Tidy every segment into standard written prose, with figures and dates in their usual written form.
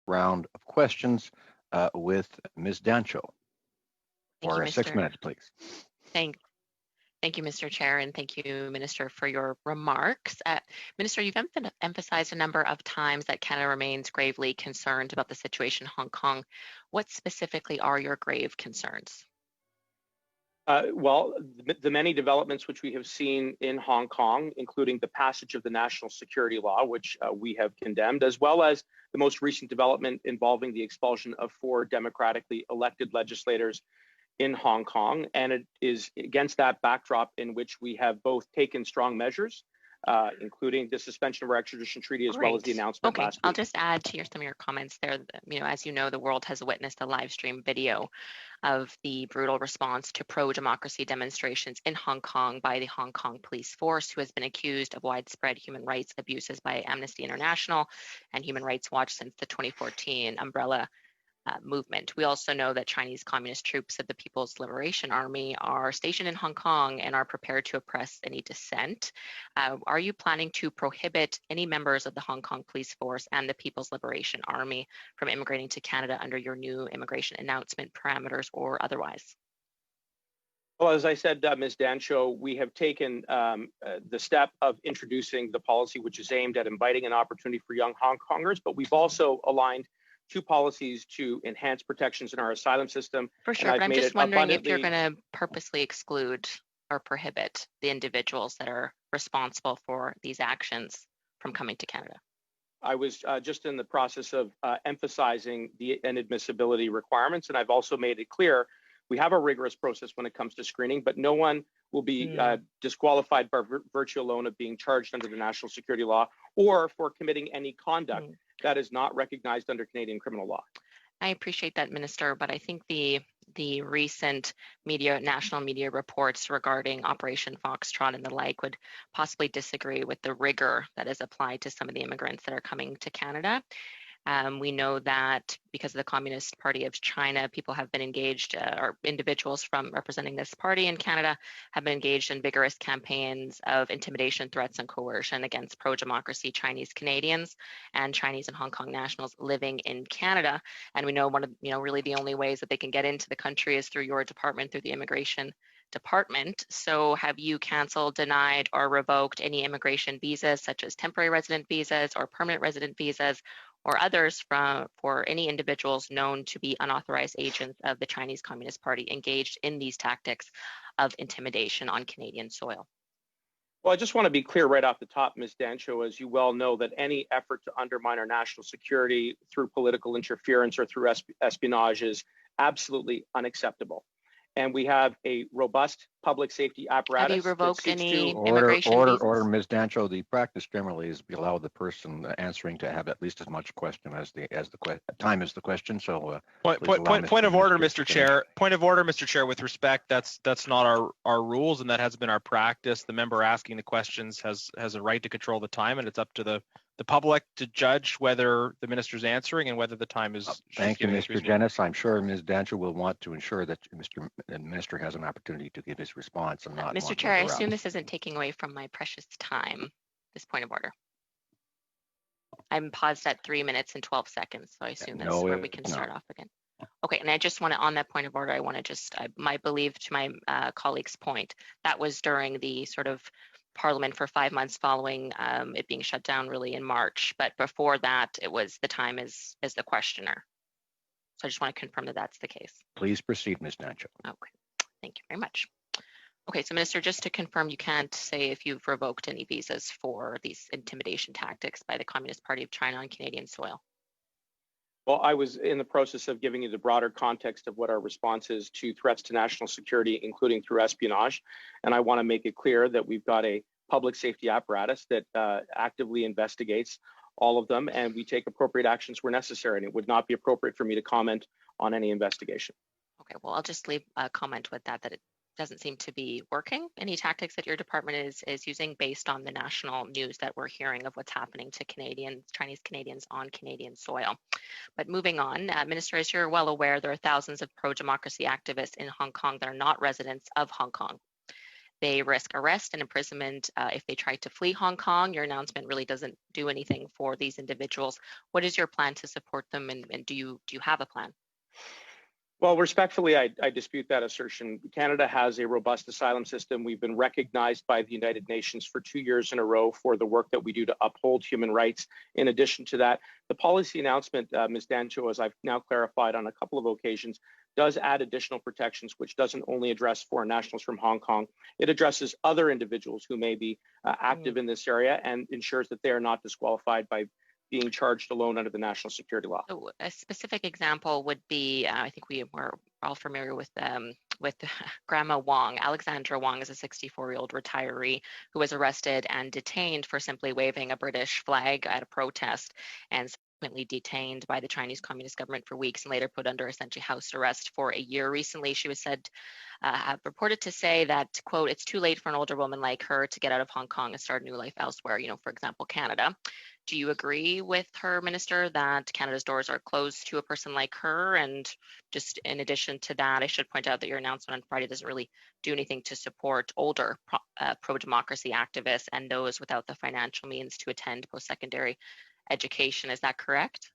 round of questions with Ms. Dancho Thank you, for 6 Mr. minutes, please. Thank you, Mr. Chair, and thank you, Minister, for your remarks. Minister, you've emphasized a number of times that Canada remains gravely concerned about the situation in Hong Kong. What specifically are your grave concerns? Well, the many developments which we have seen in Hong Kong, including the passage of the national security law, which we have condemned, as well as the most recent development involving the expulsion of 4 democratically elected legislators in Hong Kong. And it is against that backdrop in which we have both taken strong measures, including the suspension of our extradition treaty, as well as the announcement last week. I'll just add to some of your comments there. As you know, the world has witnessed a live stream video of the brutal response to pro-democracy demonstrations in Hong Kong by the Hong Kong police force, who has been accused of widespread human rights abuses by Amnesty International and Human Rights Watch since the 2014 umbrella movement. We also know that Chinese communist troops of the People's Liberation Army are stationed in Hong Kong and are prepared to oppress any dissent. Are you planning to prohibit any members of the Hong Kong police force and the People's Liberation Army from immigrating to Canada under your new immigration announcement parameters or otherwise? Well, as I said, Ms. Dancho, we have taken the step of introducing the policy, which is aimed at inviting an opportunity for young Hong Kongers, but we've also aligned 2 policies to enhance protections in our asylum system. For sure, but I'm just wondering if you're going to purposely exclude or prohibit the individuals that are responsible for these actions from coming to Canada. I was just in the process of emphasizing the inadmissibility requirements, and I've also made it clear we have a rigorous process when it comes to screening, but no one will be disqualified by virtue alone of being charged under the national security law or for committing any conduct that is not recognized under Canadian criminal law. I appreciate that, Minister, but I think the recent national media reports regarding Operation Foxtrot and the like would possibly disagree with the rigor that is applied to some of the immigrants that are coming to Canada. We know that because of the Communist Party of China, people have been engaged, or individuals from representing this party in Canada have been engaged in vigorous campaigns of intimidation, threats, and coercion against pro-democracy Chinese Canadians and Chinese and Hong Kong nationals living in Canada. And we know one of, really the only ways that they can get into the country is through your department, through the immigration department. So have you canceled, denied, or revoked any immigration visas, such as temporary resident visas or permanent resident visas, or others for any individuals known to be unauthorized agents of the Chinese Communist Party engaged in these tactics of intimidation on Canadian soil? Well, I just want to be clear right off the top, Ms. Dancho, as you well know, that any effort to undermine our national security through political interference or through espionage is absolutely unacceptable. And we have a robust public safety apparatus. Have you revoked any immigration visas? Order, Ms. Dancho. The practice generally is we allow the person answering to have at least as much question as the time is the question. So point of order, Mr. Chair. Point of order, Mr. Chair. With respect, that's not our rules, and that has been our practice. The member asking the questions has a right to control the time, and it's up to the public to judge whether the minister's answering and whether the time is. Thank you, Mr. Jennings. I'm sure Ms. Dancho will want to ensure that the minister has an opportunity to give his response and not. Mr. Chair, I assume this isn't taking away from my precious time. This point of order. I'm paused at 3 minutes and 12 seconds, so I assume that's where we can start off again. Okay, and I just want to, on that point of order, I want to just, I believe to my colleague's point, that was during the sort of Parliament for 5 months following it being shut down really in March. But before that, it was the time as the questioner. So I just want to confirm that that's the case. Please proceed, Ms. Dancho. Okay, thank you very much. Okay, so Minister, just to confirm, you can't say if you've revoked any visas for these intimidation tactics by the Communist Party of China on Canadian soil. Well, I was in the process of giving you the broader context of what our response is to threats to national security, including through espionage. And I want to make it clear that we've got a public safety apparatus that actively investigates all of them, and we take appropriate actions where necessary. And it would not be appropriate for me to comment on any investigation. Okay, well, I'll just leave a comment with that it doesn't seem to be working. Any tactics that your department is using based on the national news that we're hearing of what's happening to Chinese Canadians on Canadian soil. But moving on, Minister, as you're well aware, there are thousands of pro-democracy activists in Hong Kong that are not residents of Hong Kong. they risk arrest and imprisonment if they try to flee Hong Kong. Your announcement really doesn't do anything for these individuals. What is your plan to support them, and do you have a plan? Well, respectfully, I dispute that assertion. Canada has a robust asylum system. We've been recognized by the United Nations for 2 years in a row for the work that we do to uphold human rights. In addition to that, the policy announcement, Ms. Dancho, as I've now clarified on a couple of occasions, does add additional protections, which doesn't only address foreign nationals from Hong Kong. It addresses other individuals who may be active in this area and ensures that they are not disqualified by being charged alone under the national security law. So a specific example would be, I think we were all familiar with Grandma Wong. Alexandra Wong is a 64-year-old retiree who was arrested and detained for simply waving a British flag at a protest, and subsequently detained by the Chinese Communist government for weeks and later put under essentially house arrest for a year. Recently, she was said, purported to say that, quote, it's too late for an older woman like her to get out of Hong Kong and start a new life elsewhere, for example, Canada. Do you agree with her, Minister, that Canada's doors are closed to a person like her? And just in addition to that, I should point out that your announcement on Friday doesn't really do anything to support older pro-democracy activists and those without the financial means to attend post-secondary education. Is that correct?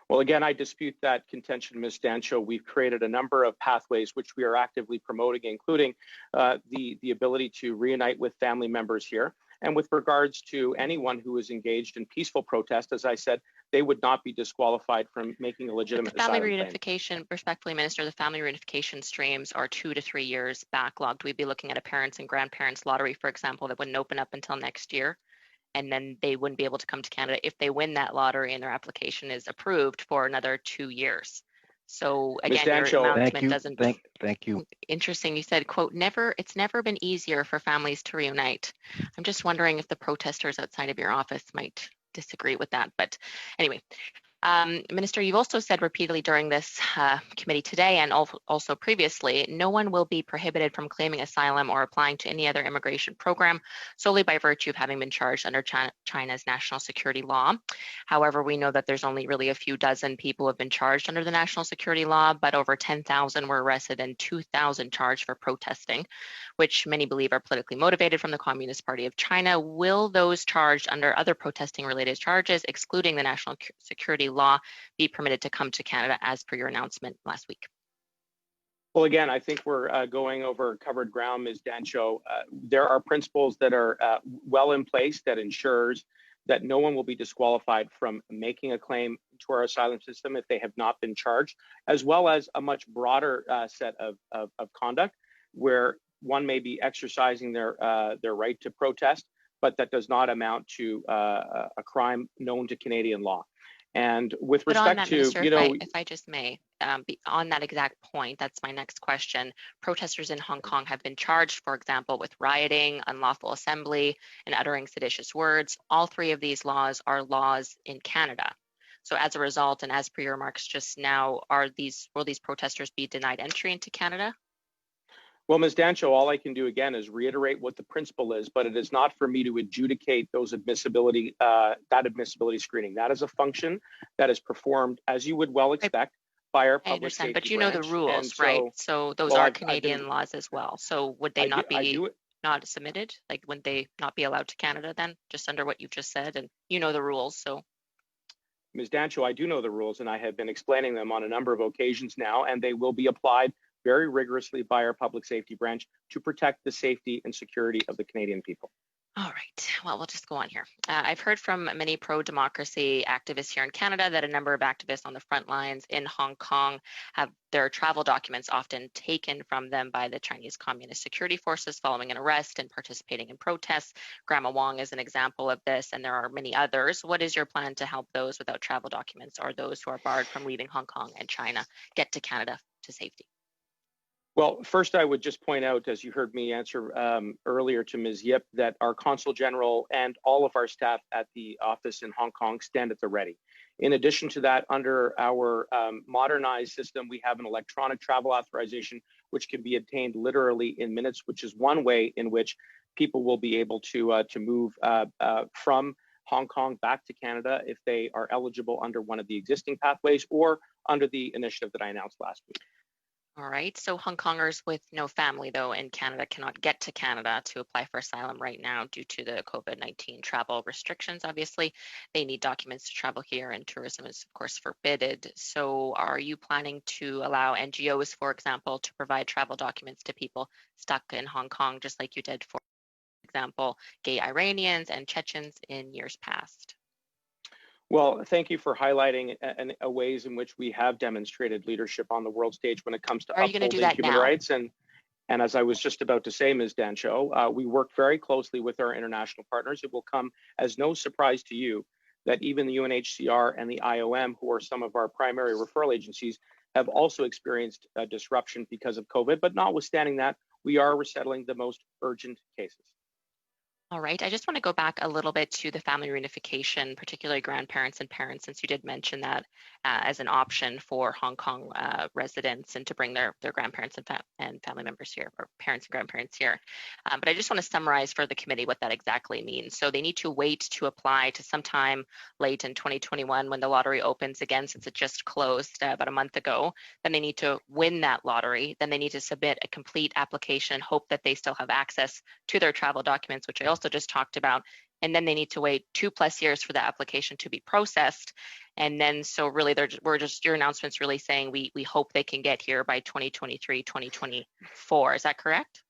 Well, again, I dispute that contention, Ms. Dancho. We've created a number of pathways which we are actively promoting, including the ability to reunite with family members here. And with regards to anyone who is engaged in peaceful protest, as I said, they would not be disqualified from making a legitimate family asylum reunification, claim. respectfully, Minister, the family reunification streams are 2 to 3 years backlogged. We'd be looking at a parents and grandparents lottery, for example, that wouldn't open up until next year. And then they wouldn't be able to come to Canada if they win that lottery and their application is approved for another 2 years. So again, your announcement doesn't. Thank you. Interesting. You said, quote, it's never been easier for families to reunite. I'm just wondering if the protesters outside of your office might disagree with that. But anyway, Minister, you've also said repeatedly during this committee today and also previously, no one will be prohibited from claiming asylum or applying to any other immigration program solely by virtue of having been charged under China's national security law. However, we know that there's only really a few dozen people who have been charged under the national security law, but over 10,000 were arrested and 2,000 charged for protesting, which many believe are politically motivated from the Communist Party of China. Will those charged under other protesting related charges, excluding the national security law, be permitted to come to Canada as per your announcement last week? Well, again, I think we're going over covered ground, Ms. Dancho. There are principles that are well in place that ensures that no one will be disqualified from making a claim to our asylum system if they have not been charged, as well as a much broader set of conduct where one may be exercising their right to protest, but that does not amount to a crime known to Canadian law. And with respect to, Minister, if I just may, on that exact point, that's my next question. Protesters in Hong Kong have been charged, for example, with rioting, unlawful assembly, and uttering seditious words. All three of these laws are laws in Canada. So as a result, and as per your remarks just now, will these protesters be denied entry into Canada? Well, Ms. Dancho, all I can do again is reiterate what the principle is, but it is not for me to adjudicate those admissibility screening. That is a function that is performed, as you would well expect, by our public safety but you branch. know the rules, right? So those are Canadian laws as well. So would they not submitted? Like, would they not be allowed to Canada then, just under what you've just said? And you know the rules, so. Ms. Dancho, I do know the rules, and I have been explaining them on a number of occasions now, and they will be applied very rigorously by our public safety branch to protect the safety and security of the Canadian people. All right. Well, we'll just go on here. I've heard from many pro-democracy activists here in Canada that a number of activists on the front lines in Hong Kong have their travel documents often taken from them by the Chinese Communist security forces following an arrest and participating in protests. Grandma Wong is an example of this, and there are many others. What is your plan to help those without travel documents or those who are barred from leaving Hong Kong and China get to Canada to safety? Well, first, I would just point out, as you heard me answer earlier to Ms. Yip, that our Consul General and all of our staff at the office in Hong Kong stand at the ready. In addition to that, under our modernized system, we have an electronic travel authorization, which can be obtained literally in minutes, which is one way in which people will be able to move from Hong Kong back to Canada if they are eligible under one of the existing pathways or under the initiative that I announced last week. All right. So Hong Kongers with no family, though, in Canada cannot get to Canada to apply for asylum right now due to the COVID-19 travel restrictions. Obviously, they need documents to travel here, and tourism is, of course, forbidden. So are you planning to allow NGOs, for example, to provide travel documents to people stuck in Hong Kong, just like you did, for example, gay Iranians and Chechens in years past? Well, thank you for highlighting a ways in which we have demonstrated leadership on the world stage when it comes to Are you going to do upholding that human now? rights. And as I was just about to say, Ms. Dancho, we work very closely with our international partners. It will come as no surprise to you that even the UNHCR and the IOM, who are some of our primary referral agencies, have also experienced a disruption because of COVID. But notwithstanding that, we are resettling the most urgent cases. All right. I just want to go back a little bit to the family reunification, particularly grandparents and parents, since you did mention that as an option for Hong Kong residents and to bring their grandparents and family members here, or parents and grandparents here. But I just want to summarize for the committee what that exactly means. So they need to wait to apply to sometime late in 2021 when the lottery opens again, since it just closed about a month ago. Then they need to win that lottery. Then they need to submit a complete application, hope that they still have access to their travel documents, which I also just talked about, and then they need to wait 2+ years for the application to be processed. And then so really your announcement's really saying we hope they can get here by 2023, 2024. Is that correct?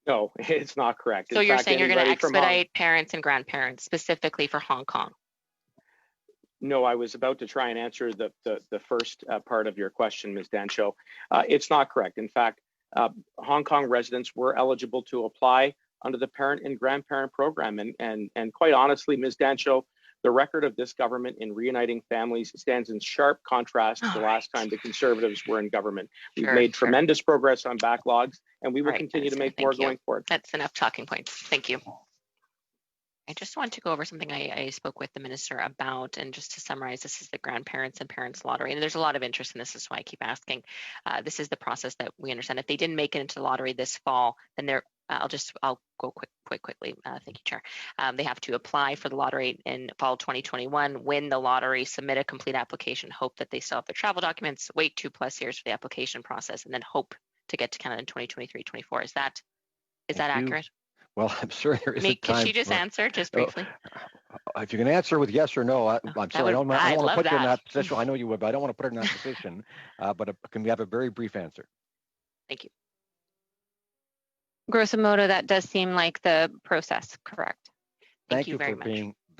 No, it's not correct. So you're saying you're going to expedite parents and grandparents specifically for Hong Kong? No, I was about to try and answer the first part of your question, Ms. Dancho. It's not correct. In fact, Hong Kong residents were eligible to apply under the parent and grandparent program. And quite honestly, Ms. Dancho, the record of this government in reuniting families stands in sharp contrast to the last time the Conservatives were in government. We've made tremendous progress on backlogs, and we will continue to make more going forward. That's enough talking points. Thank you. I just want to go over something I spoke with the minister about, and just to summarize, this is the grandparents and parents lottery, and there's a lot of interest in this. This is why I keep asking. This is the process that we understand. If they didn't make it into the lottery this fall, then they're I'll go quickly. Thank you, Chair. They have to apply for the lottery in fall 2021, win the lottery, submit a complete application, hope that they still have their travel documents, wait 2+ years for the application process, and then hope to get to Canada in 2023, 24. Is that accurate? Well, I'm sure there is a time. Could she just answer just briefly? If you can answer with yes or no, I'm sorry. I don't want to put you in that position. I know you would, but I don't want to put her in that position. But can we have a very brief answer? Thank you. Grosso modo, that does seem like the process, correct? Thank you very much.